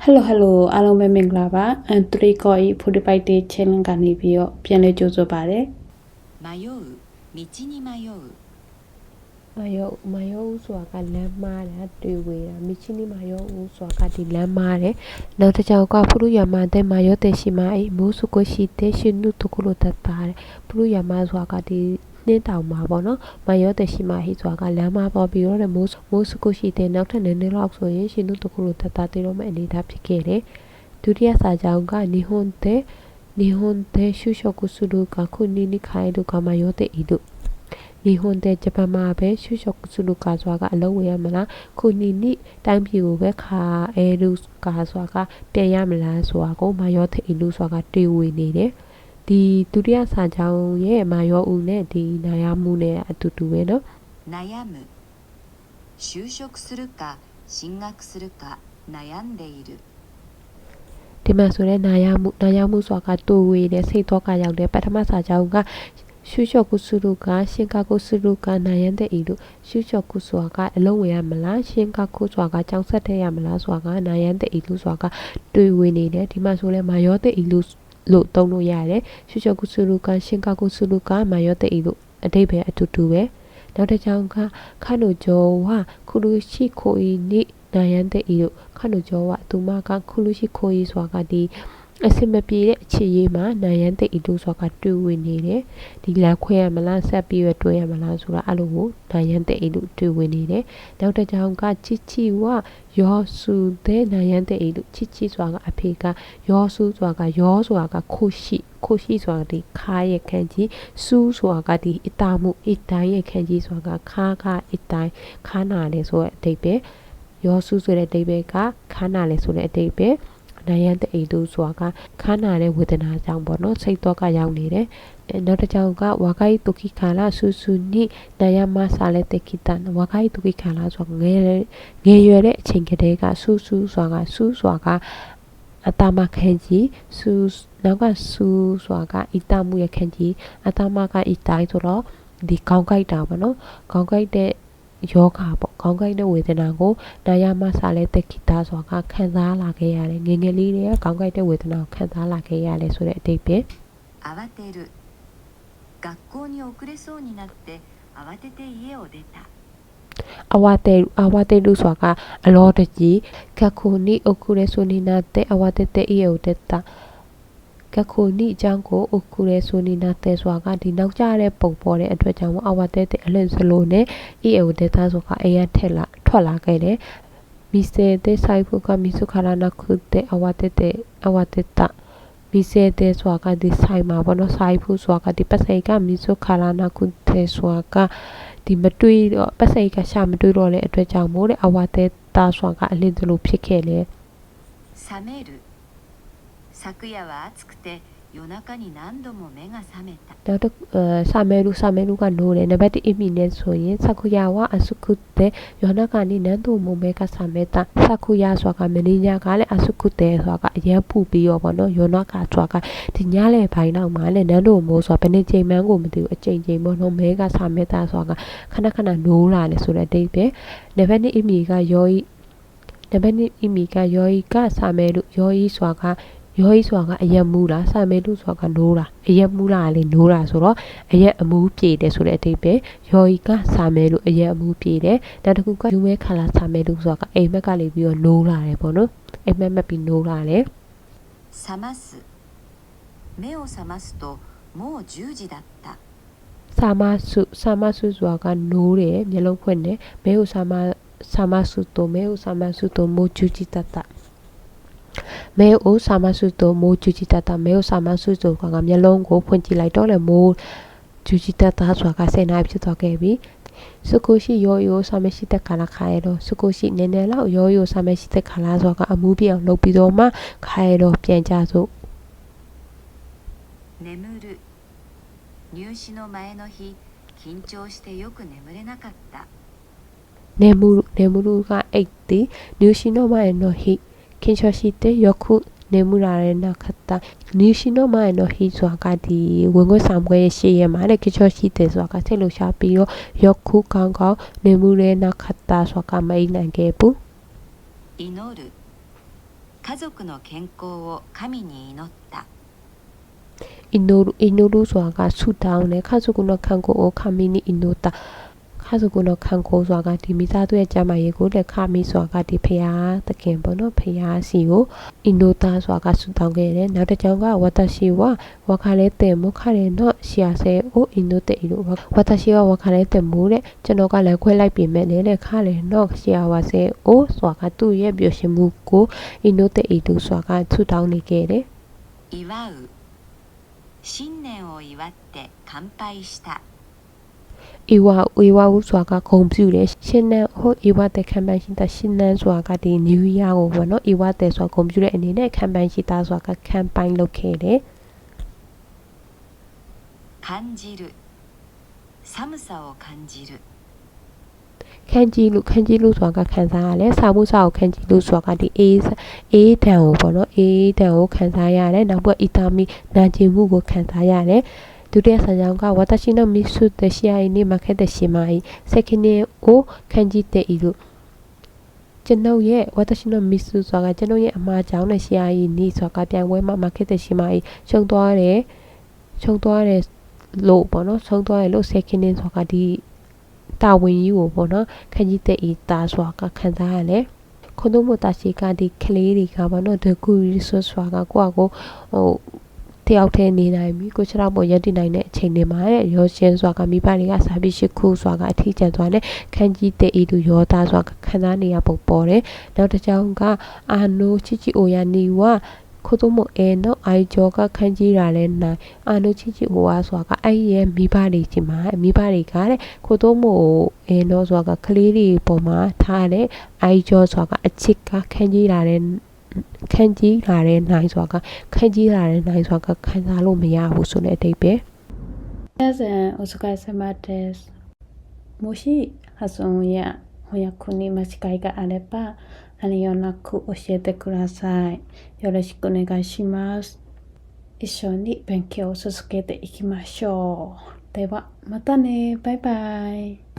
Hello အားလုံးပဲမင်္ဂလာပါ3 ကိုဤ45 day challenge ကနေပြီးတော့ပြန်လဲကြိုးဆိုပါတယ်迷う道に迷うမယုဆိုတာကလမ်းမားတာတွေ့ဝေးတာမိချီနီမယုဆိုတာကဒီလမ်းမားတယ်နောက်တစ်ကြောက်ကဖလူရမတဲ့မယောတဲ့ရှိမအေးမိုးစုကိုရှိတဲ့ရှင်နုတကုလိုတတ်တာတဲ့ဖလူရမဆိုတာကဒီနှင်းတောင်မှာပေါ့နော်မယောတဲ့ရှိမဟိဆိုတာကလမ်းမားပေါ်ပြီးတော့မိုးစုကိုရှိတဲ့နောက်ထပ်နည်းနည်းလောက်ဆိုရင်ရှင်နုတကုလိုတတ်တာတေတော့မအနေထားဖြစ်ခဲ့တယ်ဒုတိယစာကြောင်းကနိဟွန်တဲ့ရှုရှောကုစုလူကခုနီနိခိုင်တို့ကမယောတဲ့ဤတို့日本တဲ့ဂျပန်မှာပဲရှုရှော့စုလူကာစွာကအလုံးဝင်ရမလားခုနီနိတိုင်းပြည်ကိုပဲခါအဲလူကာစွာကပြန်ရမလားဆိုတာကိုမာယောထေလူစွာကတွေးဝေနေတယ်ဒီဒုတိယစာကြောင်းရဲ့မာယောဦးနဲ့ဒီနာယမှုနဲ့အတူတူပဲနော်悩む就職するか進学するか悩んでいるဒီမှာဆိုတဲ့နာယမှုစွာကတွေးဝေတဲ့စိတ်တော့ကရောက်တဲ့ပထမစာကြောင်းကရှုရှော့ကုစုလူကရှင်ကာကုစုလူကနာယန်တဲ့ဤတို့ရှုရှော့ကုစွာကအလုံးဝင်ရမလားရှင်ကာကုစွာကကြောင်းဆက်တဲ့ရမလားစွာကနာယန်တဲ့ဤလူစွာကတွေ့ဝေနေတယ်ဒီမှာဆိုလဲမာယောတဲ့ဤလူလို့သုံးလို့ရတယ်ရှုရှော့ကုစုလူကရှင်ကာကုစုလူကမာယောတဲ့ဤတို့အတိတ်ပဲအတူတူပဲနောက်တစ်ကြောင်းကခဏကျော်ဝခုလူရှိခိုဤနိနာယန်တဲ့ဤတို့ခဏကျော်ဝသူမကခုလူရှိခိုဤစွာကဒီအစမပြေတဲ့အခြေရေးမှာနာယန်တဲ့ဤတို့ဆိုတာကတွေ့ဝင်နေတယ်ဒီလမ်းခွဲရမလားဆက်ပြီးရတွေ့ရမလားဆိုတာအဲ့လိုကိုနာယန်တဲ့ဤတို့တွေ့ဝင်နေတယ်နောက်တစ်ကြောင်းကချီချီဝယောစုတဲ့နာယန်တဲ့ဤတို့ချီချီဆိုတာကအဖေကယောစုဆိုတာကယောဆိုတာကခိုရှိဆိုတာဒီခါရဲ့ခန့်ကြီးစူးဆိုတာကဒီအတာမှုအတိုင်းရဲ့ခန့်ကြီးဆိုတာကခါအတိုင်းခါနာလေဆိုတဲ့အတိတ်ပဲယောစုဆိုတဲ့အတိတ်ပဲကခါနာလေဆိုတဲ့အတိတ်ပဲနာယန်တဲ့အိတို့ဆိုတာကခါနာတဲ့ဝေဒနာကြောင့်ပေါ့နော်စိတ်တော့ကရောက်နေတယ်နောက်တစ်ကြောင်းကဝါဂိုက်တုခိခါလာဆူဆူနိနာယမဆာလက်တခိတန်ဝါဂိုက်တုခိခါလာဆိုငယ်ရွယ်တဲ့အချိန်ကတည်းကဆူဆိုတာကအတမခန့်ကြီးဆူနောက်ကဆူဆိုတာကအီတမှုရခန့်ကြီးအတမကအီတိုင်းဆိုတော့ဒီကောင်းကြိုက်တာပေါ့နော်ကောင်းကြိုက်တဲ့ယောဂပေါ့ခေါင်းကိုက်တဲ့ဝေဒနာကိုနာယမဆာလဲတက်ခိတာဆိုတာကခံစားလာခဲ့ရတယ်ငယ်ငယ်လေးတွေကခေါင်းကိုက်တဲ့ဝေဒနာကိုခံစားလာခဲ့ရတယ်ဆိုတဲ့အဓိပ္ပာယ်慌てる学校に遅れそうになって慌てて家を出たအဝတေလူဆိုတာကအလောတကြီးကခုနိအခုရဲဆိုနေနာတဲ့အဝတေတေအေယုတေတာကခုနိအကြောင်းကိုအခုရဲဆိုနေနာတဲ့ဆိုတာကဒီနောက်ကျတဲ့ပုံပေါ်တဲ့အတွက်ကြောင့်အဝတေတေအလင်းစလိုနဲ့အေယုတေတာဆိုတာအေးရထွက်လာခဲ့တယ်မီစေတဲ့ဆိုင်ဖုကမီစုခလာနာခုတဲ့အဝတေတာမီစေတဲ့ဆိုတာကဒီဆိုင်မှာဘောနော်ဆိုင်ဖုဆိုတာကဒီပစိကမီစုခလာနာခုတဲ့ဆိုတာကဒီမတွေးတော့ပစိကရှာမတွေးတော့တဲ့အတွက်ကြောင့်မို့တဲ့အဝတေတာဆိုတာကအလင်းစလိုဖြစ်ခဲ့လေ冷める昨夜は暑くて夜中に何度も目が覚めたနောက်တော့စာမဲလူကနိုးတယ်နံပါတ်1အမီနဲ့ဆိုရင်ဆခုယာဝအစုခုတဲ့ယောနာကနိနန်တို့မမဲကစာမဲတာဆခုယာဆိုတာကမင်းညာကလည်းအစုခုတဲ့ဆိုတာကအရန်ပူပြီးရောပေါ့နော်ယောနာကဆိုတာကဒီညလေဘိုင်းနောက်မှာလည်းနန်တို့မိုးဆိုတာဘယ်နှချိန်မှန်းကိုမသိဘူးအချိန်ပေါ့နော်မဲကစာမဲတာဆိုတာကခဏနိုးလာတယ်ဆိုတဲ့အတိတ်ပဲနံပါတ်2အမီကယောဤကစာမဲလူယောဤဆိုတာကအရက်မူလားစာမဲလူဆိုတာကနိုးတာအရက်မူလားလေနိုးတာဆိုတော့အရက်အမူပြေတယ်ဆိုတဲ့အဓိပ္ပာယ်ယောဤကစာမဲလူအရက်အမူပြေတယ်နောက်တစ်ခုကယူမဲခါလာစာမဲလူဆိုတာကအိမ်မက်ကလေးပြီးတော့နိုးလာတယ်ပေါ့နော်အိမ်မက်ပြီးနိုးလာတယ်覚ます目を覚ますともう10時だったစာမဆုဆိုတာကနိုးတယ်မျက်လုံးဖွင့်တယ်မဲကိုစာမဆုတော့မိုးဂျူဂျီတတမဲအိုစာမဆုတော့မိုးဂျူဂျီတတမဲအိုစာမဆုတော့ကမျက်လုံးကိုဖွင့်ကြည့်လိုက်တော့လေမိုးဂျူဂျီတတဆိုတာက10နာရီဖြစ်သွားခဲ့ပြီစကိုရှိယောစာမရှိတဲ့ခါလာခါရတော့စကိုရှိနည်းနည်းလောက်ယောစာမရှိတဲ့ခါလာဆိုတာကအမှုပြအောင်လုပ်ပြီးတော့မှခါရတော့ပြန်ကြစို့眠る入試の前の日緊張してよく眠れなかったနေမှုကအိတ်တီနျူရှိနိုမိုင်နိုဟီခင်ချရှိတဲ့ယခုနေမှုလာတဲ့နောက်ခတာနျူရှိနိုမိုင်နိုဟီဆိုတာကဒီဝင်ခွင့်ဆောင်ခွဲရှေ့ရမှာတဲ့ခင်ချရှိတဲ့ဆိုတာကစိတ်လှရှားပြီးတော့ယခုကောင်းနေမှုတဲ့နောက်ခတာဆိုတာကမအိနိုင်ခဲ့ဘူး祈る家族の健康を神に祈った。イノルဆိုတာကဆူတောင်းတယ်ခါစုကုနခံကိုခမီနီအီနိုတာခါစုကုနခံကိုဆိုတာကဒီမိသားစုရဲ့ကျမရေးကိုလက်ခမီဆိုတာကဒီဖျားသခင်ပေါ့နော်ဖျားစီကိုအီနိုတာဆိုတာကဆူတောင်းခဲ့တယ်နောက်တစ်ကြောင်ကဝတရှိဝဝခါလဲတဲ့မခါရဲနော်ရှီယာဆဲအိုအီနိုတဲ့လို့ဝတရှိဝခါလဲတဲ့မိုးတဲ့ကျွန်တော်ကလည်းခွဲလိုက်ပြင်မဲ့လေလက်ခါလဲနော်ရှီယာဝဆဲအိုဆိုတာကသူ့ရဲ့biểuရှင်မှုကိုအီနိုတဲ့အီတူဆိုတာကဆူတောင်းနေခဲ့တယ်祝う新年を祝って乾杯した。ဧဝဥစွာကဂုံပြူတယ်ရှင်နန်းဟိုဧဝတဲ့ခံပန်းရှိတာရှင်နန်းစွာကဒီနယူးယားကိုပေါ့နော်ဧဝတဲ့စွာဂုံပြူတဲ့အနေနဲ့ခံပန်းရှိတာစွာကခံပိုင်းလုပ်ခဲ့တယ်感じる寒さを感じる。ခံကြည့်လို့စွာကခံစားရတယ်စာမှုစာကိုခံကြည့်လို့စွာကဒီအေးတန်ကိုပေါ့နော်အေးတန်ကိုခံစားရတယ်နောက်ပြီးအီတာမီနာကျင်မှုကိုခံစားရတယ်ဒုတိယဆန်ကြောင့်ကဝါတရှိနိုမီဆုတရှိအိနေမခက်တဲ့ရှိမိုင်းစက္ကင်းကိုခံကြည့်တဲ့အီလို့ကျွန်ုပ်ရဲ့ဝါတရှိနိုမီဆုဆိုတာကကျွန်ုပ်ရဲ့အမှားကြောင့်နဲ့ရှိအိနေဆိုတာကပြိုင်ပွဲမှာမခက်တဲ့ရှိမိုင်းရှုံသွားတယ်လို့ပေါ့နော်ရှုံသွားတယ်လို့စက္ကင်းဆိုတာကဒီတာဝန်ကြီးကိုပေါ့နော်ခံကြည့်တဲ့အီတာဆိုတာကခံစားရတယ်ခွန်တို့မတာရှိကဒီကလေးတွေကပေါ့နော်ဒကူရီဆိုဆိုတာကကိုယ့်အကိုဟိုတယောက်တည်းနေနိုင်ပြီကိုချတော့ပေါ်ရက်တည်နိုင်တဲ့အချိန်တွေမှာရောရှင်ဆိုတာကမိဘတွေကစာပြီးရှိခုဆိုတာကအထီးကျန်သွားတယ်ခံကြည့်တဲ့အီတူရောသားဆိုတာကခံစားနေရပုံပေါ်တယ်နောက်တစ်ကြောင်းကအာနိုချီအိုယာနီဝါခိုတိုမိုအဲနော်အိုင်ဂျောကခန်းကြီးတာလဲနိုင်အာနိုချီအိုဝါဆိုတာကအဲ့ရဲ့မိဘတွေချင်းမှာမိဘတွေကတဲ့ခိုတိုမိုအဲနော်ဆိုတာကကလေးတွေပေါ်မှာထားတဲ့အိုင်ဂျောဆိုတာကအချစ်ကခန်းကြီးတာလဲနိုင်ဆိုတာကခန်းကြီးတာလဲနိုင်ဆိုတာကခံစားလို့မရဘူးဆိုတဲ့အတိတ်ပဲ皆さんお疲れ様ですもし発音や翻訳に間違いがあれば何よなく教えてください。よろしくお願いします。一緒に勉強を続けていきましょう。では、またね。バイバイ。